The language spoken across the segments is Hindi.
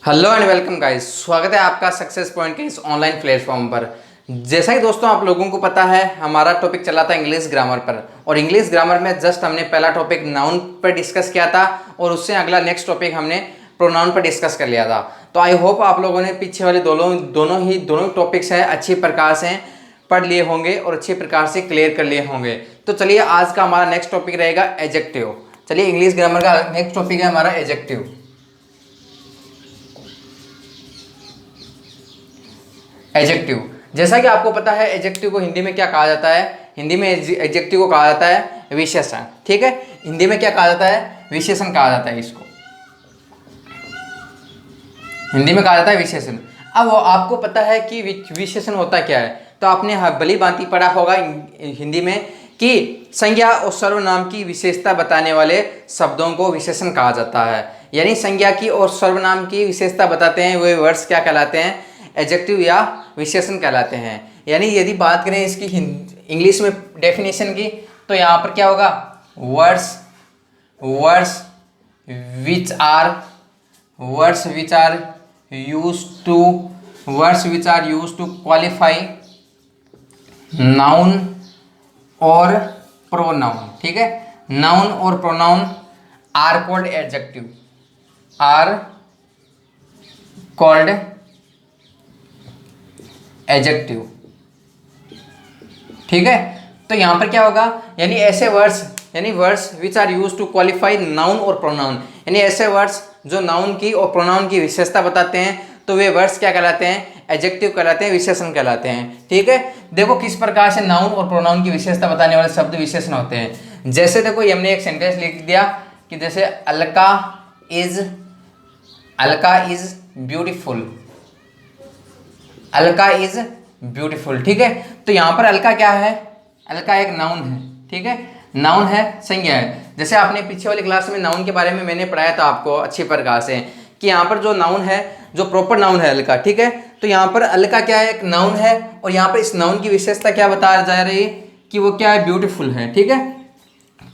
हेलो एंड वेलकम गाइस, स्वागत है आपका सक्सेस पॉइंट के इस ऑनलाइन प्लेटफॉर्म पर। जैसा कि दोस्तों आप लोगों को पता है, हमारा टॉपिक चला था इंग्लिश ग्रामर पर। और इंग्लिश ग्रामर में जस्ट हमने पहला टॉपिक नाउन पर डिस्कस किया था और उससे अगला नेक्स्ट टॉपिक हमने प्रोनाउन पर डिस्कस कर लिया था। तो आई होप आप लोगों ने पीछे वाले दोनों टॉपिक्स हैं अच्छी प्रकार से पढ़ लिए होंगे और अच्छी प्रकार से क्लियर कर लिए होंगे। तो चलिए आज का हमारा नेक्स्ट टॉपिक रहेगा एडजेक्टिव। चलिए इंग्लिश ग्रामर का नेक्स्ट टॉपिक है हमारा एडजेक्टिव। एडजेक्टिव, जैसा कि आपको पता है एडजेक्टिव को हिंदी में क्या कहा जाता है। हिंदी में एडजेक्टिव को कहा जाता है विशेषण। ठीक है, हिंदी में क्या कहा जाता है? विशेषण कहा जाता है इसको। हिंदी में कहा जाता है विशेषण। अब वो आपको पता है कि विशेषण होता क्या है, तो आपने भली भांति पढ़ा होगा हिंदी में कि संज्ञा और सर्वनाम की विशेषता बताने वाले शब्दों को विशेषण कहा जाता है। यानी संज्ञा की और सर्वनाम की विशेषता बताते हैं वे वर्ड्स क्या कहलाते हैं? एडजेक्टिव या विशेषण कहलाते हैं। यानी यदि बात करें इसकी इंग्लिश में डेफिनेशन की, तो यहाँ पर क्या होगा? Words which are used to qualify noun और प्रोनाउन। ठीक है, नाउन और प्रोनाउन आर कॉल्ड एडजेक्टिव। ठीक है, तो यहां पर क्या होगा? यानी ऐसे words which are used to qualify noun और प्रोनाउन, यानी ऐसे वर्ड्स जो नाउन की और प्रोनाउन की विशेषता बताते हैं, तो वे वर्ड्स क्या कहलाते हैं? एडजेक्टिव कहलाते हैं, विशेषण कहलाते हैं। ठीक है, देखो किस प्रकार से नाउन और प्रोनाउन की विशेषता बताने वाले शब्द विशेषण होते हैं। जैसे देखो ये हमने एक सेंटेंस लिख दिया कि जैसे अलका इज ब्यूटीफुल। ठीक है, तो यहाँ पर अलका क्या है? अलका एक नाउन है। ठीक है, नाउन है, संज्ञा है। जैसे आपने पीछे वाली क्लास में नाउन के बारे में मैंने पढ़ाया था आपको अच्छी प्रकार से कि यहाँ पर जो नाउन है, जो प्रॉपर नाउन है अलका। ठीक है, तो यहाँ पर अलका क्या है? एक नाउन है। और यहाँ पर इस नाउन की विशेषता क्या बताया जा रही है कि वो क्या है? ब्यूटीफुल है। ठीक है,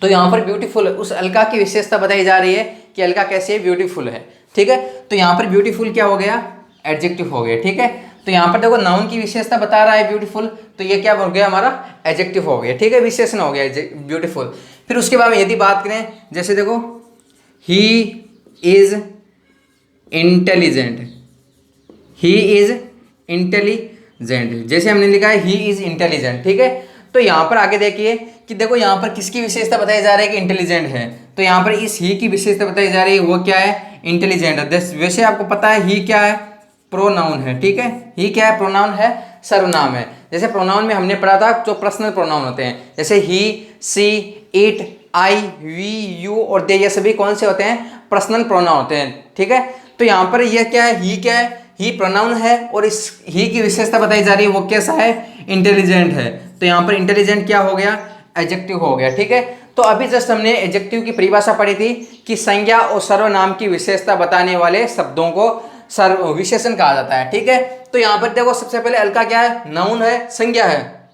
तो यहाँ पर ब्यूटीफुल उस अलका की विशेषता बताई जा रही है कि अलका कैसी है? ब्यूटीफुल है। ठीक है, तो यहाँ पर ब्यूटीफुल क्या हो गया? एडजेक्टिव हो गया। ठीक है, तो यहाँ पर देखो नाउन की विशेषता बता रहा है ब्यूटीफुल, तो ये क्या हो गया? हमारा एडजेक्टिव हो गया। ठीक है, विशेषण हो गया ब्यूटीफुल। फिर उसके बाद यदि बात करें, जैसे देखो ही इज इंटेलिजेंट, जैसे हमने लिखा है ही इज इंटेलिजेंट। ठीक है, तो यहाँ पर आगे देखिए कि देखो यहाँ पर किसकी विशेषता बताई जा रही है कि इंटेलिजेंट है, तो यहाँ पर इस ही की विशेषता बताई जा रही है, वो क्या है? इंटेलिजेंट है। वैसे आपको पता है ही क्या है? प्रोनाउन है। ठीक है, ही क्या है? प्रोनाउन है, सर्वनाम है। जैसे प्रोनाउन में हमने पढ़ा था जो पर्सनल प्रोनाउन होते हैं, जैसे ही, सी, इट, आई, वी, यू और दे, ये सभी कौन से होते हैं? पर्सनल प्रोनाउन होते हैं। ठीक है, तो यहाँ पर यह क्या है? ही क्या है? ही प्रोनाउन है और इस ही की विशेषता बताई जा रही है, वो कैसा है? इंटेलिजेंट है। तो यहाँ पर इंटेलिजेंट क्या हो गया? एडजेक्टिव हो गया। ठीक है, तो अभी जस्ट हमने एडजेक्टिव की परिभाषा पढ़ी थी कि संज्ञा और सर्वनाम की विशेषता बताने वाले शब्दों को विशेषण कहा जाता है। ठीक है, तो यहाँ पर देखो सबसे पहले अलका क्या है? नाउन है, संज्ञा है।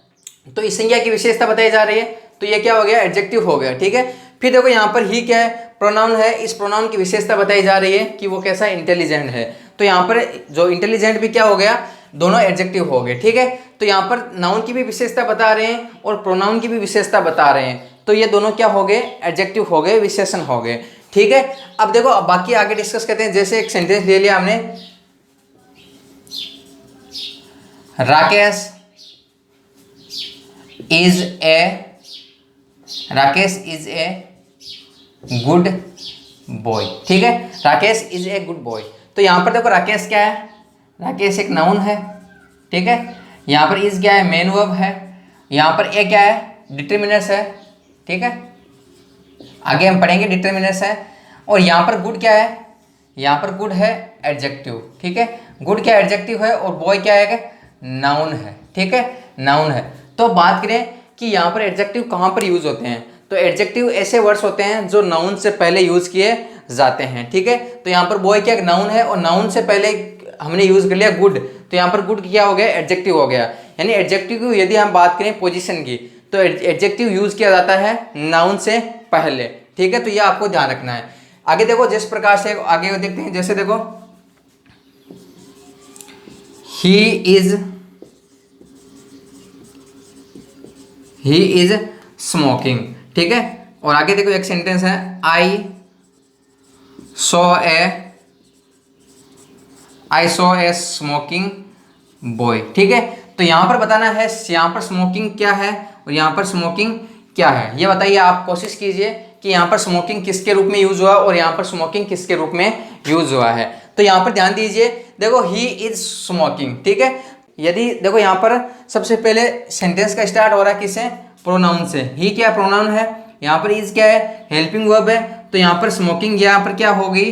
तो इस संज्ञा की विशेषता बताई जा रही है, तो ये क्या हो गया? एडजेक्टिव हो गया। ठीक है, फिर देखो यहाँ पर ही क्या है? प्रोनाउन है। इस प्रोनाउन की विशेषता बताई जा रही है कि वो कैसा? इंटेलिजेंट है। तो यहाँ पर जो इंटेलिजेंट भी क्या हो गया? दोनों एडजेक्टिव हो गए। ठीक है, तो यहाँ पर नाउन की भी विशेषता बता रहे हैं और प्रोनाउन की भी विशेषता बता रहे हैं, तो ये दोनों क्या हो गए? एडजेक्टिव हो गए, विशेषण हो गए। ठीक है, अब देखो अब बाकी आगे डिस्कस करते हैं। जैसे एक सेंटेंस ले लिया हमने, Rakesh is a good boy. ठीक है, Rakesh is a good boy. तो यहाँ पर देखो राकेश क्या है? राकेश एक नाउन है। ठीक है, यहाँ पर इज क्या है? मेन वर्ब है। यहाँ पर ए क्या है? डिटरमिनर्स है। ठीक है, आगे हम पढ़ेंगे डिटरमिनर्स है। और यहाँ पर गुड क्या है? यहाँ पर गुड है एडजेक्टिव। ठीक है, गुड क्या एडजेक्टिव है और बॉय क्या है? नाउन है। ठीक है, नाउन है। तो बात करें कि यहाँ पर एडजेक्टिव कहाँ पर यूज होते हैं, तो एडजेक्टिव ऐसे वर्ड्स होते हैं जो नाउन से पहले यूज किए जाते हैं। ठीक है, तो यहाँ पर बॉय क्या नाउन है और नाउन से पहले हमने यूज कर लिया गुड, तो यहाँ पर गुड क्या हो गया? एडजेक्टिव हो गया। यानी एडजेक्टिव की यदि हम बात करें पोजीशन की, तो एडजेक्टिव यूज किया जाता है नाउन से पहले। ठीक है, तो ये आपको ध्यान रखना है। आगे देखो जिस प्रकार से आगे देखते हैं, जैसे देखो ही इज स्मोकिंग, ठीक है। और आगे देखो एक सेंटेंस है, I saw a smoking boy, ठीक है। तो यहाँ पर बताना है यहाँ पर स्मोकिंग क्या है और यहाँ पर स्मोकिंग क्या है, ये बताइए। आप कोशिश कीजिए कि यहाँ पर स्मोकिंग किसके रूप में यूज हुआ और यहाँ पर स्मोकिंग किसके रूप में यूज हुआ है। तो यहाँ पर ध्यान दीजिए, देखो ही इज स्मोकिंग, ठीक है। यदि देखो यहाँ पर सबसे पहले सेंटेंस का स्टार्ट हो रहा है किससे, प्रोनाउन से। ही क्या प्रोनाउन है, यहाँ पर इज क्या है, हेल्पिंग वर्ब है। तो यहाँ पर स्मोकिंग यहाँ पर क्या होगी,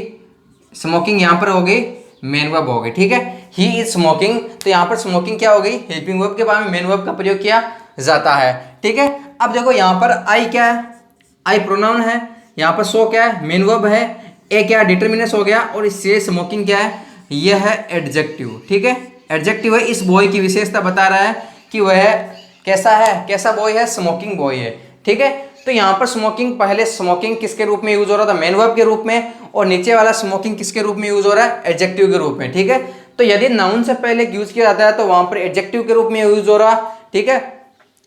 स्मोकिंग यहाँ पर होगी मेन वर्ब हो गई, ठीक है। ही इज स्मोकिंग, तो यहाँ पर स्मोकिंग क्या हो गई, हेल्पिंग वर्ब के बाद में मेन वर्ब का प्रयोग किया जाता है, ठीक है। अब देखो यहाँ पर आई क्या है, आई प्रोनाउन है। यहाँ पर सो क्या है, मेन वर्ब है। ए क्या डिटर्मिनेंस हो गया। और इससे स्मोकिंग क्या है, यह है एडजेक्टिव, ठीक है। एडजेक्टिव है, इस बॉय की विशेषता बता रहा है कि वह कैसा है, कैसा बॉय है, स्मोकिंग बॉय है, ठीक है। तो यहाँ पर स्मोकिंग, पहले स्मोकिंग किसके रूप में यूज हो रहा था, मेन वर्ब के रूप में। और नीचे वाला स्मोकिंग किसके रूप में यूज हो रहा है, एडजेक्टिव के रूप में, ठीक है। तो यदि नाउन से पहले यूज किया जाता है तो वहां पर एडजेक्टिव के रूप में यूज हो रहा, ठीक है।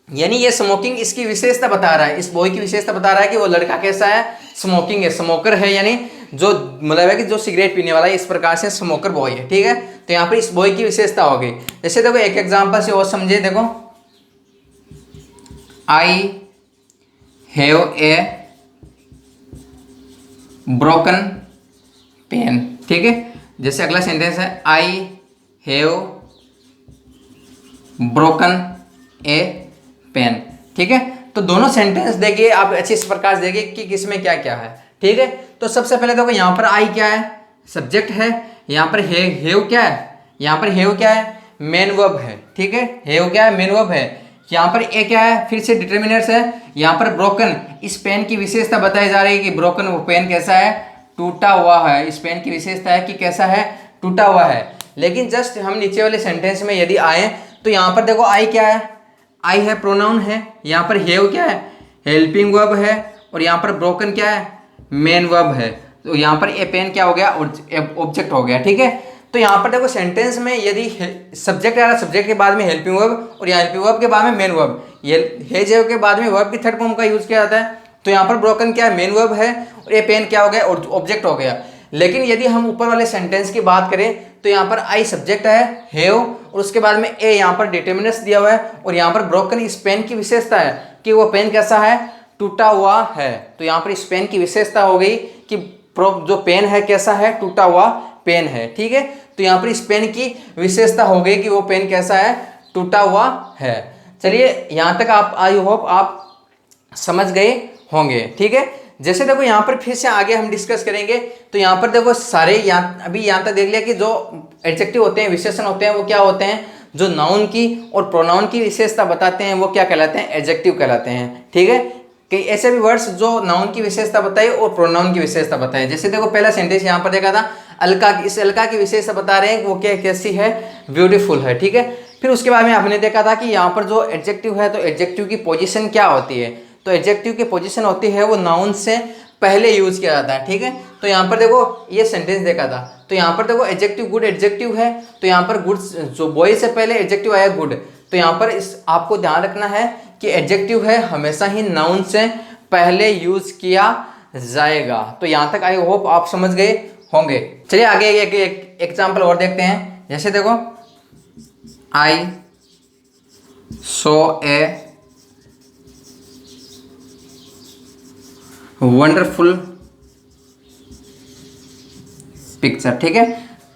यानी ये स्मोकिंग इसकी विशेषता बता रहा है, इस बॉय की विशेषता बता रहा है कि वो लड़का कैसा है, स्मोकिंग है, स्मोकर है, यानी जो मतलब है कि जो सिगरेट पीने वाला है, इस प्रकार से स्मोकर बॉय है, ठीक है। तो यहाँ पर इस बॉय की विशेषता होगी। जैसे देखो एक एग्जाम्पल से और समझे, देखो I have a broken pen, ठीक है। जैसे अगला सेंटेंस है, I have broken a pen, ठीक है। तो दोनों सेंटेंस देखिए आप अच्छे इस प्रकार से देखिए कि किसमें क्या क्या है, ठीक है। तो सबसे पहले देखो यहाँ पर आई क्या है, सब्जेक्ट है। यहाँ पर हैव क्या है, यहाँ पर हैव क्या है, मेन वर्ब है, ठीक है। हैव क्या है, मेन वर्ब है। यहाँ पर ए क्या है, फिर से डिटर्मिनर्स है। यहाँ पर ब्रोकन, इस पेन की विशेषता बताई जा रही है कि ब्रोकन वो पेन कैसा है, टूटा हुआ है। इस पेन की विशेषता है कि कैसा है, टूटा हुआ है। लेकिन जस्ट हम नीचे वाले सेंटेंस में यदि आए तो यहाँ पर देखो आई क्या है, आई है प्रोनाउन है। यहाँ पर हैव क्या है, हेल्पिंग वर्ब है। और यहाँ पर ब्रोकन क्या है, मेन वर्ब है। तो यहाँ पर ए पेन क्या हो गया, ऑब्जेक्ट हो गया, ठीक है। तो यहाँ पर देखो सेंटेंस में यदि सब्जेक्ट आ रहा, सब्जेक्ट के बाद में हेल्पिंग वर्ब और यहाँ हेल्पिंग वर्ब के बाद में मेन वर्ब, ये है के बाद में वर्ब की थर्ड फॉर्म का यूज किया जाता है। तो यहाँ पर ब्रोकन क्या है, मेन वर्ब है। और ए पेन क्या हो गया, ऑब्जेक्ट हो गया। लेकिन यदि हम ऊपर वाले सेंटेंस की बात करें तो यहाँ पर आई सब्जेक्ट है, हैव, और उसके बाद में ए यहाँ पर डिटर्मिनेंट्स दिया हुआ है। और यहाँ पर ब्रोकन इस पेन की विशेषता है कि वो पेन कैसा है, टूटा हुआ है। तो यहाँ पर इस पेन की विशेषता हो गई कि जो पेन है कैसा है, टूटा हुआ पेन है, ठीक है। तो यहाँ पर इस पेन की विशेषता हो गई कि वो पेन कैसा है, टूटा हुआ है। चलिए यहाँ तक आप, आई होप आप समझ गए होंगे, ठीक है। जैसे देखो यहाँ पर फिर से आगे हम डिस्कस करेंगे। तो यहाँ पर देखो सारे अभी यहाँ तक देख लिया कि जो एडजेक्टिव होते हैं, विशेषण होते हैं, वो क्या होते हैं, जो नाउन की और प्रोनाउन की विशेषता बताते हैं वो क्या कहलाते हैं, एडजेक्टिव कहलाते हैं, ठीक है। कि ऐसे भी वर्ड्स जो नाउन की विशेषता बताए और प्रोनाउन की विशेषता बताए। जैसे देखो पहला सेंटेंस यहाँ पर देखा था, अलका, इस अलका की विशेषता बता रहे हैं कि वो क्या कैसी है, ब्यूटीफुल है, ठीक है। फिर उसके बाद में आपने देखा था कि यहाँ पर जो एडजेक्टिव है तो एडजेक्टिव की पोजीशन क्या होती है। तो एडजेक्टिव की पोजीशन होती है वो नाउन से पहले यूज किया जाता है, ठीक है। तो यहाँ पर देखो ये सेंटेंस देखा था, तो यहाँ पर देखो एडजेक्टिव गुड एडजेक्टिव है। तो यहाँ पर गुड, जो बॉय से पहले एडजेक्टिव आया गुड। तो यहाँ पर इस आपको ध्यान रखना है कि एडजेक्टिव है हमेशा ही नाउन से पहले यूज किया जाएगा। तो यहाँ तक आई होप आप समझ गए होंगे। चलिए आगे एक एग्जाम्पल और देखते हैं। जैसे देखो आई सो ए वंडरफुल पिक्चर, ठीक है।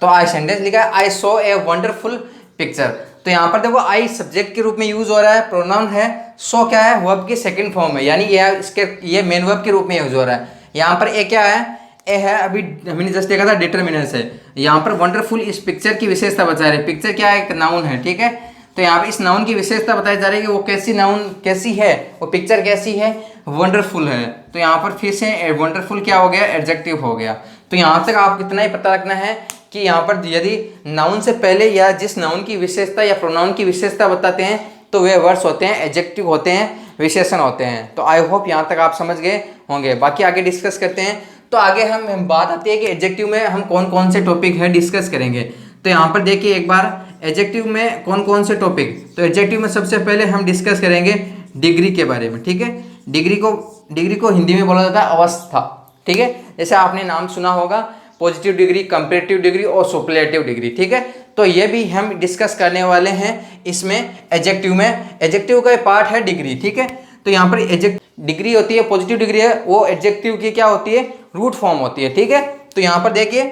तो आई सेंटेंस लिखा है, आई सो ए वंडरफुल पिक्चर। तो यहाँ पर देखो आई सब्जेक्ट के रूप में यूज हो रहा है, प्रोनाउन है। सो क्या है, वर्ब की सेकंड फॉर्म है, यानी ये मेन वर्ब के रूप में यूज हो रहा है। यहाँ पर ए क्या है, ए है, अभी हमने जस्ट देखा था डिटर्मिनेंट्स है। यहाँ पर वंडरफुल इस पिक्चर की विशेषता बता रही है। पिक्चर क्या है, एक नाउन है, ठीक है। तो यहाँ पर इस नाउन की विशेषता बताई जा रही है कि वो कैसी नाउन कैसी है, वो पिक्चर कैसी है, वंडरफुल है। तो यहाँ पर फिर से वंडरफुल क्या हो गया, एडजेक्टिव हो गया। तो यहाँ तक आप कितना ही पता रखना है कि यहाँ पर यदि नाउन से पहले या जिस नाउन की विशेषता या प्रोनाउन की विशेषता बताते हैं तो वे वर्ड्स होते हैं, एडजेक्टिव होते हैं, विशेषण होते हैं। तो आई होप यहाँ तक आप समझ गए होंगे। बाकी आगे डिस्कस करते हैं। तो आगे हम बात आती है कि एडजेक्टिव में हम कौन कौन से टॉपिक है डिस्कस करेंगे। तो यहाँ पर देखिए एक बार एडजेक्टिव में कौन कौन से टॉपिक, तो एडजेक्टिव में सबसे पहले हम डिस्कस करेंगे डिग्री के बारे में, ठीक है। डिग्री को हिंदी में बोला जाता है अवस्था, ठीक है। जैसे आपने नाम सुना होगा पॉजिटिव डिग्री, कंपैरेटिव डिग्री और सुपरलेटिव डिग्री, ठीक है। तो ये भी हम डिस्कस करने वाले हैं इसमें एडजेक्टिव में। एडजेक्टिव का पार्ट है डिग्री, ठीक है। तो यहाँ पर डिग्री होती है, पॉजिटिव डिग्री है, वो एडजेक्टिव की क्या होती है, रूट फॉर्म होती है, ठीक है। तो यहाँ पर देखिए,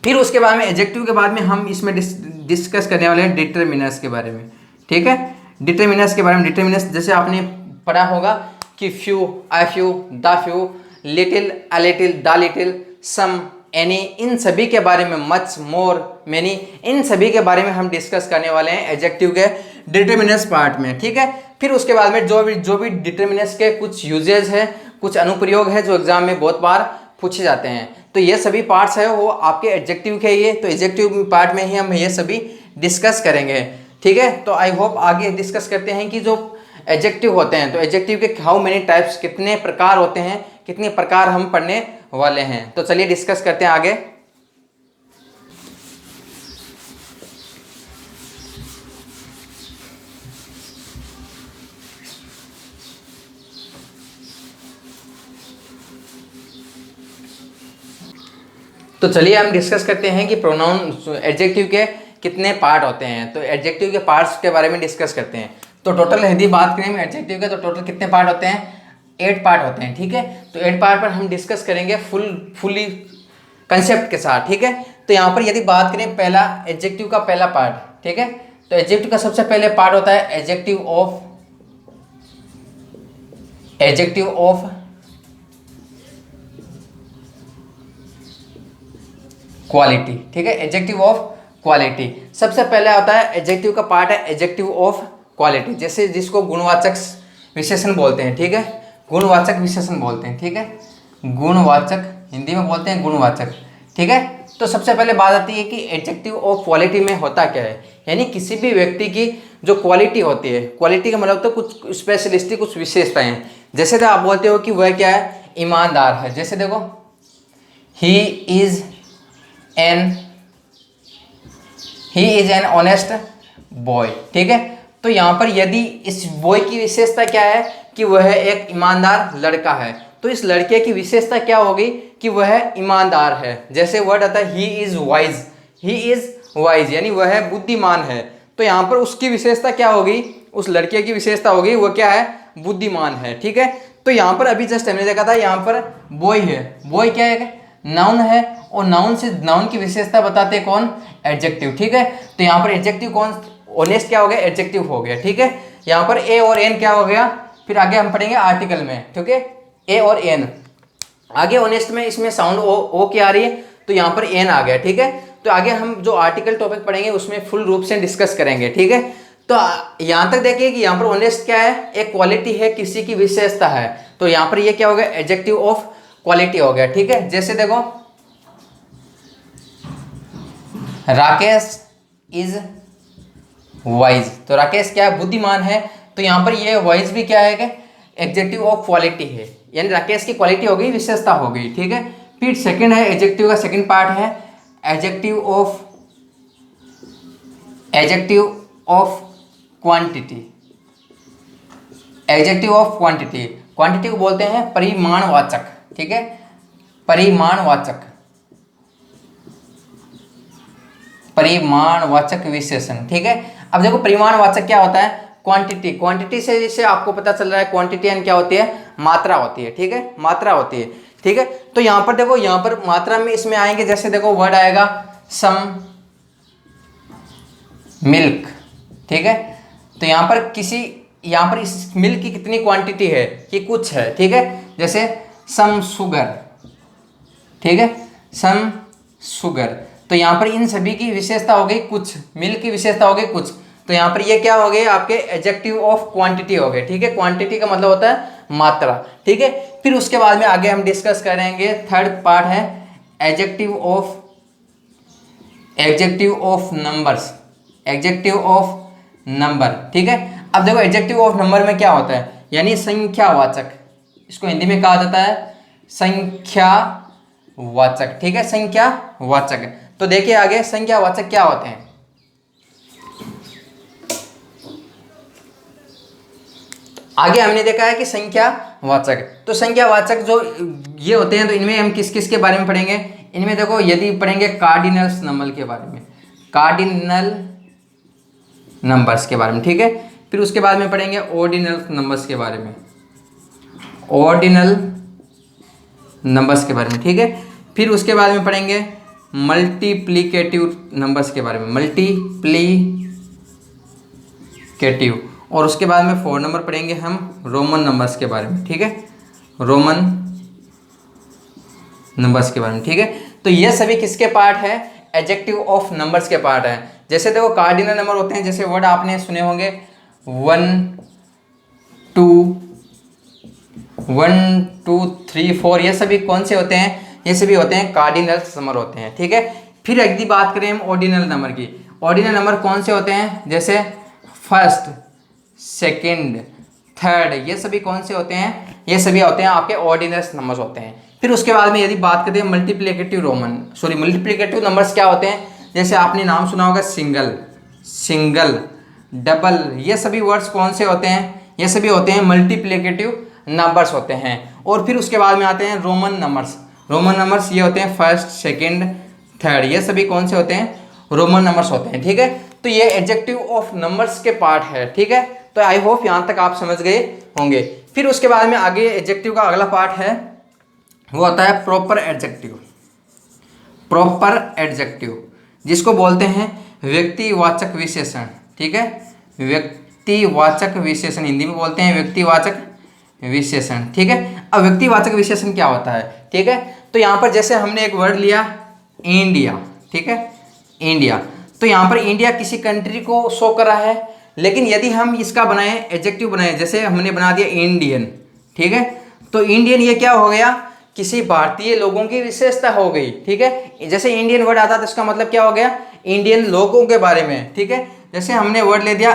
फिर उसके बाद में एडजेक्टिव के बाद में हम इसमें डिस्कस करने वाले हैं डिटरमिनर्स के बारे में, ठीक है। डिटरमिनर्स के बारे में, डिटरमिनर्स जैसे आपने पढ़ा होगा कि few, a few, the few, little, a little, the little, some, any, इन सभी के बारे में, मच, मोर, मेनी, इन सभी के बारे में हम डिस्कस करने वाले हैं एडजेक्टिव के डिटरमिनर्स पार्ट में, ठीक है। फिर उसके बाद में जो भी डिटरमिनर्स के कुछ यूजेज है, कुछ अनुप्रयोग है जो एग्जाम में बहुत बार पूछे जाते हैं, तो ये सभी पार्ट्स है वो आपके एडजेक्टिव के ये, तो एडजेक्टिव पार्ट में ही हम ये सभी डिस्कस करेंगे, ठीक है। तो आई होप आगे डिस्कस करते हैं कि जो एडजेक्टिव होते हैं, तो एडजेक्टिव के हाउ मेनी टाइप्स, कितने प्रकार होते हैं, कितने प्रकार हम पढ़ने वाले हैं। तो चलिए डिस्कस करते हैं आगे। तो चलिए हम डिस्कस करते हैं कि प्रोनाउन एडजेक्टिव के कितने पार्ट होते हैं। तो एडजेक्टिव के पार्ट्स के बारे में डिस्कस करते हैं। तो टोटल यदि बात करें एडजेक्टिव के, तो टोटल कितने पार्ट होते हैं, 8 पार्ट होते हैं, ठीक है। तो 8 पार्ट पर हम डिस्कस करेंगे फुली कंसेप्ट के साथ, ठीक है। तो यहाँ पर यदि बात करें पहला एडजेक्टिव का पहला पार्ट, ठीक है। तो एडजेक्टिव का सबसे पहले पार्ट होता है एडजेक्टिव ऑफ क्वालिटी, ठीक है। एडजेक्टिव ऑफ क्वालिटी सबसे पहले आता है, एडजेक्टिव का पार्ट है एडजेक्टिव ऑफ क्वालिटी, जैसे जिसको गुणवाचक विशेषण बोलते हैं, ठीक है। गुणवाचक विशेषण बोलते हैं, ठीक है। गुणवाचक हिंदी में बोलते हैं गुणवाचक, ठीक है। तो सबसे पहले बात आती है कि एडजेक्टिव ऑफ क्वालिटी में होता क्या है, यानी किसी भी व्यक्ति की जो क्वालिटी होती है, क्वालिटी का मतलब तो कुछ स्पेशलिस्टिक, कुछ विशेषताएं हैं। जैसे तो आप बोलते हो कि वह क्या है, ईमानदार है। जैसे देखो, he is an honest boy, ठीक है। तो यहाँ पर यदि इस बॉय की विशेषता क्या है कि वह एक ईमानदार लड़का है, तो इस लड़के की विशेषता क्या होगी कि वह ईमानदार है। जैसे वर्ड आता है ही इज वाइज, यानी वह बुद्धिमान है। तो यहाँ पर उसकी विशेषता क्या होगी, उस लड़के की विशेषता होगी वह क्या है, बुद्धिमान है, ठीक है। तो यहाँ पर अभी जस्ट हमने देखा था, यहाँ पर बॉय है, बॉय क्या है, नाउन है, और नाउन की विशेषता बताते कौन, एडजेक्टिव, ठीक है। तो यहाँ पर एडजेक्टिव कौन, ऑनेस्ट क्या हो गया, एडजेक्टिव हो गया, ठीक है। यहाँ पर ए और एन क्या हो गया, फिर आगे हम पढ़ेंगे आर्टिकल में, ठीक है। ए और एन आगे, ऑनेस्ट में इसमें साउंड ओ की आ रही है, तो यहाँ पर एन आ गया, ठीक है। तो आगे हम जो आर्टिकल टॉपिक पढ़ेंगे उसमें फुल रूप से डिस्कस करेंगे, ठीक है। तो यहाँ तक देखिए कि यहाँ पर ऑनेस्ट क्या है, एक क्वालिटी है, किसी की विशेषता है। तो यहाँ पर ये क्या हो गया, एडजेक्टिव ऑफ क्वालिटी हो गया, ठीक है। जैसे देखो, राकेश इज वाइज, तो राकेश क्या है, बुद्धिमान है। तो यहाँ पर ये वाइज भी क्या है कि एडजेक्टिव ऑफ क्वालिटी है, यानी राकेश की क्वालिटी हो गई, विशेषता हो गई, ठीक है। फिर सेकंड है एडजेक्टिव का सेकंड पार्ट है adjective of quantity. Adjective of quantity, quantity को बोलते हैं परिमाणवाचक, ठीक है, परिमाणवाचक विशेषण, ठीक है। अब देखो परिमाणवाचक क्या होता है, क्वांटिटी से जैसे आपको पता चल रहा है, क्वांटिटी यानी क्या होती है, मात्रा होती है, ठीक है, मात्रा होती है, ठीक है। तो यहाँ पर देखो, यहाँ पर मात्रा में इसमें आएंगे, जैसे देखो वर्ड आएगा सम मिल्क, ठीक है। तो यहाँ पर इस मिल्क की कितनी क्वांटिटी है कि कुछ है, ठीक है। जैसे सम शुगर, ठीक है, सम शुगर। तो यहाँ पर इन सभी की विशेषता हो गई कुछ, मिल्क की विशेषता हो गई कुछ। तो यहाँ पर ये क्या हो गए आपके एडजेक्टिव ऑफ क्वांटिटी हो गए, ठीक है। क्वांटिटी का मतलब होता है मात्रा, ठीक है। फिर उसके बाद में आगे हम डिस्कस करेंगे, थर्ड पार्ट है एडजेक्टिव ऑफ नंबर, ठीक है। अब देखो एडजेक्टिव ऑफ नंबर में क्या होता है, यानी संख्यावाचक, इसको हिंदी में कहा जाता है संख्यावाचक, ठीक है, संख्यावाचक। तो देखिए आगे संख्यावाचक क्या होते हैं। आगे हमने देखा है कि संख्यावाचक, तो संख्यावाचक जो ये होते हैं, तो इनमें हम किस किस के बारे में पढ़ेंगे? इनमें देखो यदि पढ़ेंगे कार्डिनल्स नंबर के बारे में, कार्डिनल नंबर्स के बारे में, ठीक है। फिर उसके बाद में पढ़ेंगे ऑर्डिनल नंबर्स के बारे में, ऑर्डिनल नंबर्स के बारे में, ठीक है। फिर उसके बाद में पढ़ेंगे मल्टीप्लिकेटिव नंबर्स के बारे में, मल्टीप्लिकेटिव। और उसके बाद में 4 नंबर पढ़ेंगे हम रोमन नंबर्स के बारे में, ठीक है, रोमन नंबर्स के बारे में, ठीक है। तो ये सभी किसके पार्ट है? एडजेक्टिव ऑफ नंबर्स के पार्ट है। जैसे देखो कार्डिनल नंबर होते हैं, जैसे वर्ड आपने सुने होंगे 1 2 3 4, ये सभी कौन से होते हैं? ये सभी होते हैं कार्डिनल नंबर होते हैं, ठीक है। फिर यदि बात करें हम ऑर्डिनल नंबर की, ऑर्डिनल नंबर कौन से होते हैं? जैसे फर्स्ट, सेकंड, थर्ड, ये सभी कौन से होते हैं? ये सभी होते हैं आपके ऑर्डिनल नंबर्स होते हैं। फिर उसके बाद में यदि बात करते हैं मल्टीप्लिकेटिव नंबर्स क्या होते हैं? जैसे आपने नाम सुना होगा सिंगल, डबल, ये सभी वर्ड्स कौन से होते हैं? ये सभी होते हैं मल्टीप्लिकेटिव नंबर्स होते हैं। और फिर उसके बाद में आते हैं रोमन नंबर्स, ये होते हैं फर्स्ट, सेकंड, थर्ड, ये सभी कौन से होते हैं? रोमन नंबर्स होते हैं, ठीक है। तो ये एडजेक्टिव ऑफ नंबर्स के पार्ट है, ठीक है। तो आई होप यहाँ तक आप समझ गए होंगे। फिर उसके बाद में आगे एडजेक्टिव का अगला पार्ट है, वो होता है प्रॉपर एडजेक्टिव, जिसको बोलते हैं व्यक्तिवाचक विशेषण, ठीक है, व्यक्तिवाचक विशेषण, हिंदी में बोलते हैं व्यक्तिवाचक विशेषण, ठीक है। अब व्यक्तिवाचक विशेषण क्या होता है? ठीक है, तो यहाँ पर जैसे हमने एक वर्ड लिया इंडिया, ठीक है, इंडिया, तो यहाँ पर इंडिया किसी कंट्री को शो कर रहा है, लेकिन यदि हम इसका बनाए एडजेक्टिव बनाए, जैसे हमने बना दिया इंडियन, ठीक है, तो इंडियन ये क्या हो गया? किसी भारतीय लोगों की विशेषता हो गई, ठीक है। जैसे इंडियन वर्ड आता है तो इसका मतलब क्या हो गया? इंडियन लोगों के बारे में, ठीक है। जैसे हमने वर्ड ले दिया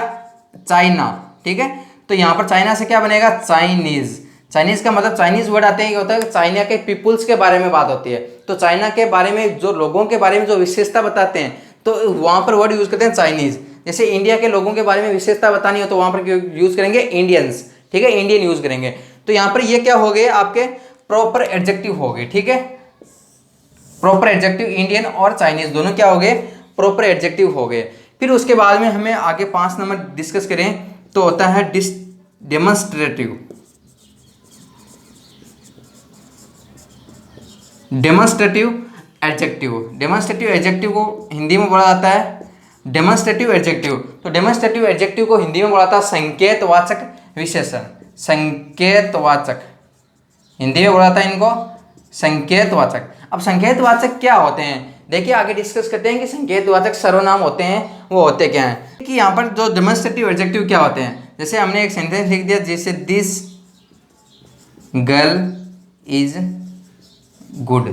चाइना, ठीक है, तो यहाँ पर चाइना से क्या बनेगा? चाइनीज का मतलब चाइनीज वर्ड आते हैं, होता है चाइना के पीपुल्स के बारे में बात होती है, तो चाइना के बारे में जो लोगों के बारे में जो विशेषता बताते हैं, तो वहाँ पर वर्ड यूज करते हैं चाइनीज। जैसे इंडिया के लोगों के बारे में विशेषता बतानी हो तो वहाँ पर यूज करेंगे इंडियंस, ठीक है, इंडियन यूज करेंगे। तो यहाँ पर ये क्या हो गए? आपके प्रॉपर एडजेक्टिव हो गए, ठीक है, प्रॉपर एडजेक्टिव इंडियन और चाइनीज दोनों क्या हो गए? प्रॉपर एडजेक्टिव हो गए। फिर उसके बाद में हमें आगे 5 नंबर डिस्कस करें तो होता है डेमोन्स्ट्रेटिव एडजेक्टिव को हिंदी में बोला जाता है डेमोन्स्ट्रेटिव एडजेक्टिव। तो डेमोन्स्ट्रेटिव एडजेक्टिव को हिंदी में बोला जाता है संकेतवाचक विशेषण, संकेतवाचक, हिंदी में बोला जाता है इनको संकेतवाचक। अब संकेतवाचक क्या होते हैं? देखिए आगे डिस्कस करते हैं कि संकेतवाचक सर्वनाम होते हैं, वो होते क्या हैं। कि यहाँ पर जो डेमोन्स्ट्रेटिव एडजेक्टिव क्या होते हैं, जैसे हमने एक सेंटेंस लिख दिया, जैसे दिस गर्ल इज गुड,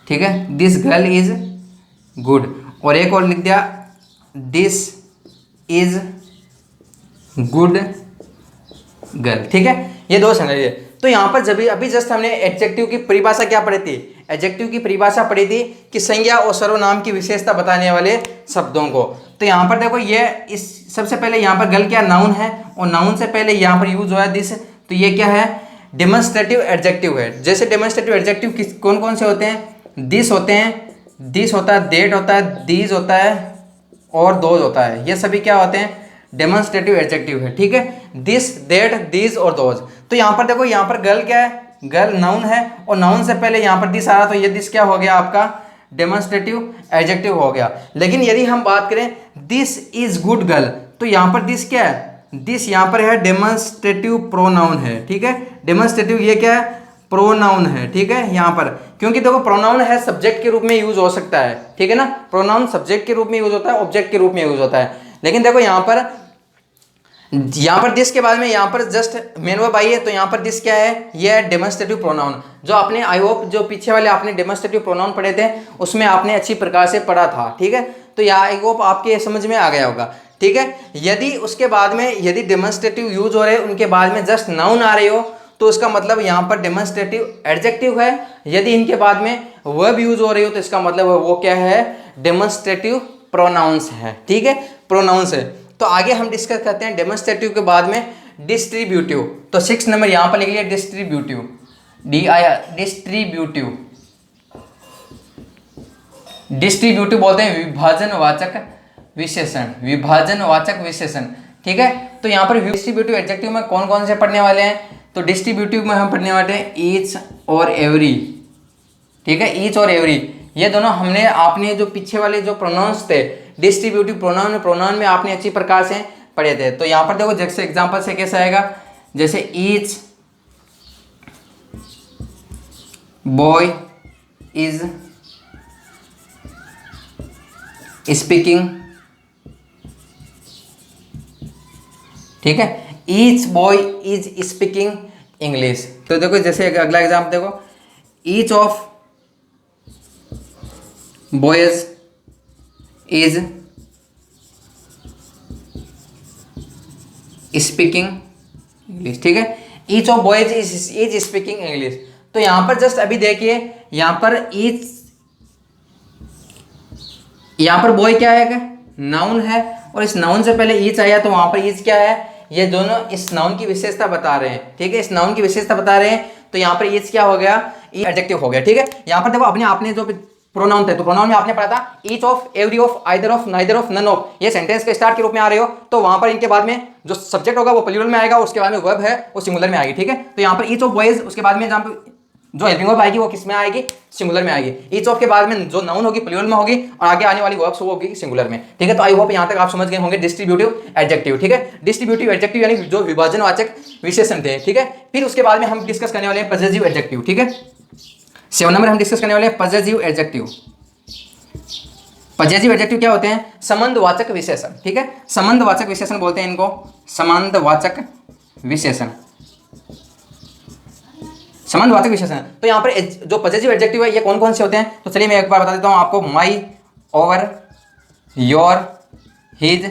ठीक है, दिस गर्ल इज गुड, और एक और लिख दिया दिस इज गुड गर्ल, ठीक है, ये 2 सेंटेंस। तो यहाँ पर जब अभी जस्ट हमने एडजेक्टिव की परिभाषा क्या पढ़ी थी? एडजेक्टिव की परिभाषा पढ़ी थी कि संज्ञा और सर्वनाम की विशेषता बताने वाले शब्दों को। तो यहाँ पर देखो ये इस सबसे पहले यहाँ पर गर्ल क्या नाउन है, और नाउन से पहले यहाँ पर यूज हुआ है दिस, तो ये क्या है? डेमोन्स्ट्रेटिव एडजेक्टिव है। जैसे डेमोन्स्ट्रेटिव एडजेक्टिव कौन कौन से होते हैं? दिस होते हैं, दिस होता है, देट होता है, दीज होता है और दोज होता है, ये सभी क्या होते हैं? डेमोन्स्ट्रेटिव एडजेक्टिव है, ठीक है, दिस, देट, दीज और दोज। तो यहाँ पर देखो यहाँ पर गर्ल क्या है? गर्ल नाउन है, और नाउन से पहले यहाँ पर दिस आ रहा, तो ये दिस क्या हो गया? आपका डेमोन्स्ट्रेटिव एडजेक्टिव हो गया। लेकिन यदि हम बात करें दिस इज गुड गर्ल, तो यहाँ पर दिस क्या है? दिस यहाँ पर है डेमोन्स्ट्रेटिव प्रोनाउन है, ठीक है, डेमोन्स्ट्रेटिव ये क्या है? प्रोनाउन है, ठीक है, यहाँ पर क्योंकि देखो प्रोनाउन है सब्जेक्ट के रूप में यूज हो सकता है, ठीक है ना, प्रोनाउन सब्जेक्ट के रूप में यूज होता है, ऑब्जेक्ट के रूप में यूज होता है। लेकिन देखो यहाँ पर दिस के बाद में यहाँ पर जस्ट मेन वर्ब आई है, तो यहाँ पर दिस क्या है? ये है डेमोन्स्ट्रेटिव प्रोनाउन। जो आपने आई होप जो पीछे वाले आपने डेमोन्स्ट्रेटिव प्रोनाउन पढ़े थे उसमें आपने अच्छी प्रकार से पढ़ा था, ठीक है, तो यह आई होप आपके समझ में आ गया होगा, ठीक है। यदि उसके बाद में यदि डेमोन्स्ट्रेटिव यूज हो रहे उनके बाद में जस्ट नाउन आ रही हो तो उसका मतलब यहाँ पर डेमोन्स्ट्रेटिव एडजेक्टिव है। यदि इनके बाद में वर्ब यूज हो रही हो तो इसका मतलब वो क्या है? डेमोन्स्ट्रेटिव प्रोनाउंस है, ठीक है, प्रोनाउंस है। तो आगे हम डिस्कस करते हैं डेमोन्स्ट्रेटिव के बाद में डिस्ट्रीब्यूटिव। तो 6 नंबर यहाँ पर लिख लिया डिस्ट्रीब्यूटिव, डिस्ट्रीब्यूटिव। डिस्ट्रीब्यूटिव बोलते हैं विभाजनवाचक विशेषण, विभाजनवाचक विशेषण, ठीक है। तो यहाँ पर डिस्ट्रीब्यूटिव एडजेक्टिव में कौन कौन से पढ़ने वाले हैं, तो डिस्ट्रीब्यूटिव में हम पढ़ने वाले हैं ईच और एवरी, ठीक है, ईच और एवरी। ये दोनों हमने आपने जो पीछे वाले जो प्रोनाउंस थे डिस्ट्रीब्यूटिव प्रोनाउन, प्रोनाउन में आपने अच्छी प्रकार से पढ़े थे। तो यहाँ पर देखो जैसे एग्जांपल से कैसा आएगा, जैसे ईच बॉय इज स्पीकिंग, ठीक है, each boy is speaking English. तो देखो जैसे अगला एग्जाम्पल देखो, each of boys is speaking English, ठीक है, each of boys is speaking English. तो यहां पर जस्ट अभी देखिए, यहां पर ईच, यहां पर बॉय क्या है, नाउन है, और इस नाउन से पहले ईच आया तो वहां पर ईच क्या है, ये दोनों इस नाउन की विशेषता बता रहे हैं, ठीक है, इस नाउन की विशेषता बता रहे हैं। तो यहाँ पर ईच क्या हो गया, एडजेक्टिव हो गया, ठीक है। यहाँ पर देखो अपने आपने जो प्रोनाउन थे, तो प्रोनाउन में आपने पढ़ा था each of, every of, either of, neither of, none of, ये सेंटेंस के स्टार्ट के रूप में आ रहे हो, तो वहां पर इनके बाद में जो सब्जेक्ट होगा वो प्लूरल में आएगा, उसके बाद में वर्ब है वो सिंगुलर में आएगी, ठीक है। तो यहाँ पर ईच ऑफ बॉयज, उसके बाद में जहाँ पर जो हेल्पिंग वर्ब आएगी वो किस में आएगी, सिंगुलर में आएगी। ईच ऑफ के बाद में जो नाउन होगी प्लूरल में होगी, और आगे आने वाली वर्ब्स वो होगी सिंगुलर में, ठीक है। तो आई होप यहाँ तक आप समझ गए होंगे डिस्ट्रीब्यूटिव एडजेक्टिव, ठीक है। डिस्ट्रीब्यूटिव एडजेक्टिव यानी जो विभाजनवाचक विशेषण थे, ठीक है। फिर उसके बाद में हम डिस्कस करने वाले हैं पजेसिव एडजेक्टिव, ठीक है। 7 नंबर हम डिस्कस करने वाले हैं पजेसिव एडजेक्टिव। पजेसिव एडजेक्टिव क्या होते हैं, संबंधवाचक विशेषण, ठीक है, संबंधवाचक विशेषण बोलते हैं इनको, संबंधवाचक विशेषण, संबंधवाचक विशेषण। तो यहाँ पर जो पजेसिव एडजेक्टिव है ये कौन कौन से होते हैं, तो चलिए मैं एक बार बता देता हूँ आपको, माई, ओवर, योर, हिज,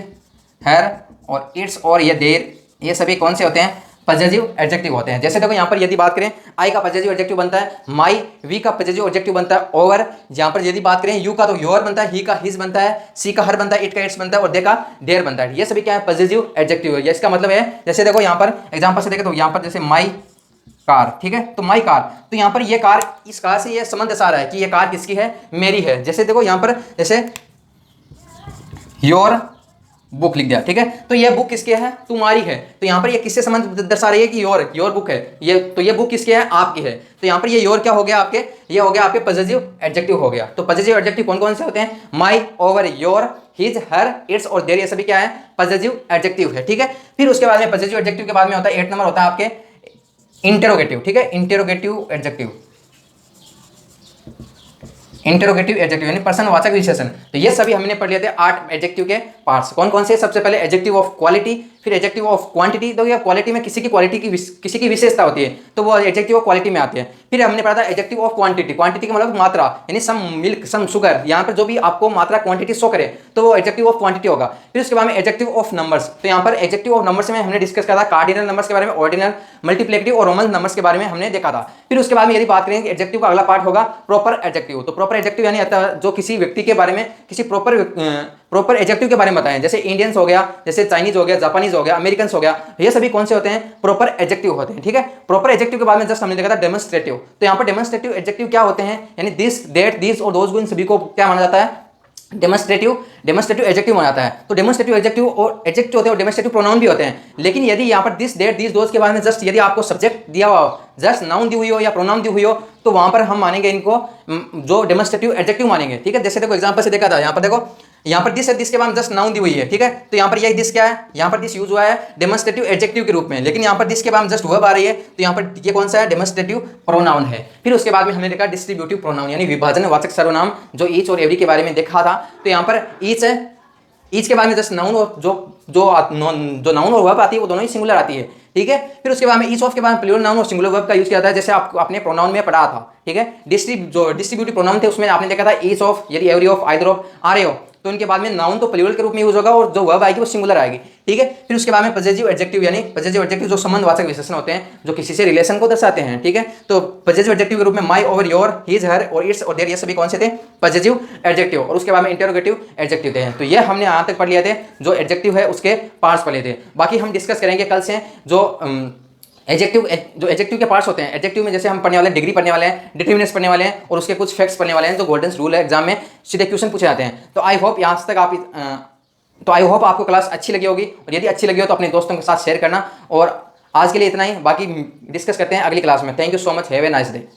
हर और इट्स और ये देर, ये सभी कौन से होते हैं, पजेसिव एडजेक्टिव होते हैं। जैसे देखो यहाँ पर यदि बात करें, आई का पजेसिव एडजेक्टिव बनता है माई, वी का पजेसिव एडजेक्टिव बनता है ओवर, यहाँ पर यदि बात करें यू का तो योर बनता है, ही का हिज बनता है, सी का हर बनता है, इट का इट्स बनता है, और दे का देर बनता है। ये सभी क्या है, पजेसिव एडजेक्टिव है। इसका मतलब है, जैसे देखो यहाँ पर एग्जाम्पल से देखें तो यहाँ पर जैसे माई कार, ठीक है, तो माई कार, तो यहाँ पर ये कार, इस कार से ये संबंध आ रहा है कि ये कार किसकी है, मेरी है। जैसे देखो यहाँ पर जैसे योर बुक लिख दिया, ठीक है, तो ये बुक किसकी है, तुम्हारी है। तो यहाँ पर ये किससे संबंध दर्शा रही है कि योर बुक है, ये तो ये बुक किसकी है, आपकी है। तो यहाँ पर ये योर क्या हो गया आपके, ये हो गया आपके पजेसिव एडजेक्टिव हो गया। तो पजेसिव एडजेक्टिव कौन कौन से होते हैं, my, our, your, his, her, its और देयर, ये सभी क्या है, पजेसिव एडजेक्टिव है, ठीक है। फिर उसके बाद में पजेसिव एडजेक्टिव के बाद में होता है 8 नंबर होता है आपके इंटेरोगेटिव, ठीक है, इंटेरोगेटिव एडजेक्टिव, इंटेरोगेटिव एडजेक्टिव यानी प्रश्नवाचक विशेषण। तो ये सभी हमने पढ़ लिए थे 8 एडजेक्टिव के पार्ट्स। कौन कौन से, सबसे पहले एडजेक्टिव ऑफ क्वालिटी, फिर एडजेक्टिव ऑफ क्वांटिटी। तो ये क्वालिटी में किसी की क्वालिटी की किसी की विशेषता होती है तो वो एडजेक्टिव ऑफ क्वालिटी में आती है। फिर हमने पढ़ा था एडजेक्टिव ऑफ क्वांटिटी, क्वांटिटी का मतलब मात्रा, यानी सम मिल्क, सम शुगर, यहाँ पर जो भी आपको मात्रा क्वांटिटी शो करे तो वो एडजेक्टिव ऑफ क्वांटिटी होगा। फिर उसके बाद में एडजेक्टिव ऑफ नंबर्स, तो यहाँ पर एडजेक्टिव ऑफ नंबर्स में हमने डिस्कस करा था कार्डिनल नंबर्स के बारे में, ऑर्डिनल, मल्टीप्लिकेटिव और रोमन नंबर्स के बारे में हमने देखा था। फिर उसके बाद में यदि बात करें कि एडजेक्टिव का अगला पार्ट होगा प्रॉपर एडजेक्टिव। तो प्रॉपर एडजेक्टिव यानी जो किसी व्यक्ति के बारे में, किसी प्रॉपर एडजेक्टिव के बारे में बताएं, जैसे इंडियंस हो गया, जैसे चाइनीज हो गया, जापानीज हो गया, अमेरिकन हो गया, ये सभी कौन से होते हैं, प्रॉपर एडजेक्टिव होते हैं, ठीक है। प्रॉपर एडजेक्टिव के बाद में जस्ट हमने देखा था डेमोन्स्ट्रेटिव। तो यहाँ पर डेमोन्स्ट्रेटिव एडजेक्टिव क्या होते हैं, यानी दिस, दैट, दिस और दोज, इन सभी को क्या माना जाता है, डेमोन्स्ट्रेटिव एडजेक्टिव माना जाता है। तो डेमोन्स्ट्रेटिव एडजेक्टिव और एडजेक्टिव होते हैं और डेमोन्स्ट्रेटिव प्रोनाउन भी होते हैं। लेकिन यदि यहाँ पर दिस, दैट, दिस, दोज के बाद में जस्ट यदि आपको सब्जेक्ट दिया हुआ हो, जस्ट नाउन दी हुई हो या प्रोनाउन दी हुई हो, तो वहां पर हम मानेंगे इनको जो डेमोन्स्ट्रेटिव एडजेक्टिव मानेंगे, ठीक है। जैसे देखो एग्जांपल से देखा था, यहाँ पर देखो, यहाँ पर दिस है, दिस के बाद जस्ट नाउन दी हुई है, ठीक है। तो यहाँ पर यही दिस क्या है, यहाँ पर दिस यूज हुआ है डेमोन्स्ट्रेटिव एडजेक्टिव के रूप में, लेकिन यहाँ पर दिस के बाद जस्ट वर्ब आ रही है, तो यहाँ पर ये कौन सा है, डेमोन्स्ट्रेटिव प्रोनाउन है। फिर उसके बाद में हमने देखा डिस्ट्रीब्यूटिव प्रोनाउन यानी विभाजनवाचक सर्वनाम, जो ईच और एवरी के बारे में देखा था। तो यहाँ पर ईच है, ईच के बाद में जस्ट नाउन और जो नाउन और वर्ब आती है वो दोनों ही सिंगुलर आती है, ठीक है। फिर उसके बाद में ईच ऑफ के बाद प्लूरल नाउन और सिंगुलर वर्ब का यूज किया जाता है, जैसे आप अपने प्रोनाउन में पढ़ा था, ठीक है। जो डिस्ट्रीब्यूटिव प्रोनाउन थे उसमें आपने देखा था ईच ऑफ, यदि एवरी ऑफ, आइदर ऑफ आ रहे हो तो उनके बाद में नाउन तो प्लूरल के रूप में यूज होगा और जो वर्ब आएगी वो सिंगुलर आएगी, ठीक है। फिर उसके बाद में पजेसिव एडजेक्टिव, यानी पजेसिव एडजेक्टिव जो संबंधवाचक विशेषण होते हैं जो किसी से रिलेशन को दर्शाते हैं, ठीक है। तो पजेसिव एडजेक्टिव के रूप में माई ओवर योर, हिज हर और इट्स और देयर, ये सभी कौन से थे? Possessive adjective. और उसके बाद में इंटरोगेटिव एडजेक्टिव थे। तो ये हमने यहाँ तक पढ़ लिया थे, जो एडजेक्टिव है उसके पार्ट्स पढ़ लिए थे। बाकी हम डिस्कस करेंगे कल से जो एडजेक्टिव, जो एडजेक्टिव के पार्ट्स होते हैं। एडजेक्टिव में जैसे हम पढ़ने वाले हैं डिग्री पढ़ने वाले हैं, डिटरमिनेंट्स पढ़ने वाले हैं और उसके कुछ फैक्ट्स पढ़ने वाले हैं जो गोल्डन रूल है, एग्जाम में सीधे क्वेश्चन पूछे जाते हैं। तो आई होप यहाँ तक आई होप आपको क्लास अच्छी लगी होगी, और यदि अच्छी लगी हो तो अपने दोस्तों के साथ शेयर करना। और आज के लिए इतना ही, बाकी डिस्कस करते हैं अगली क्लास में। Thank you so much, have a nice day.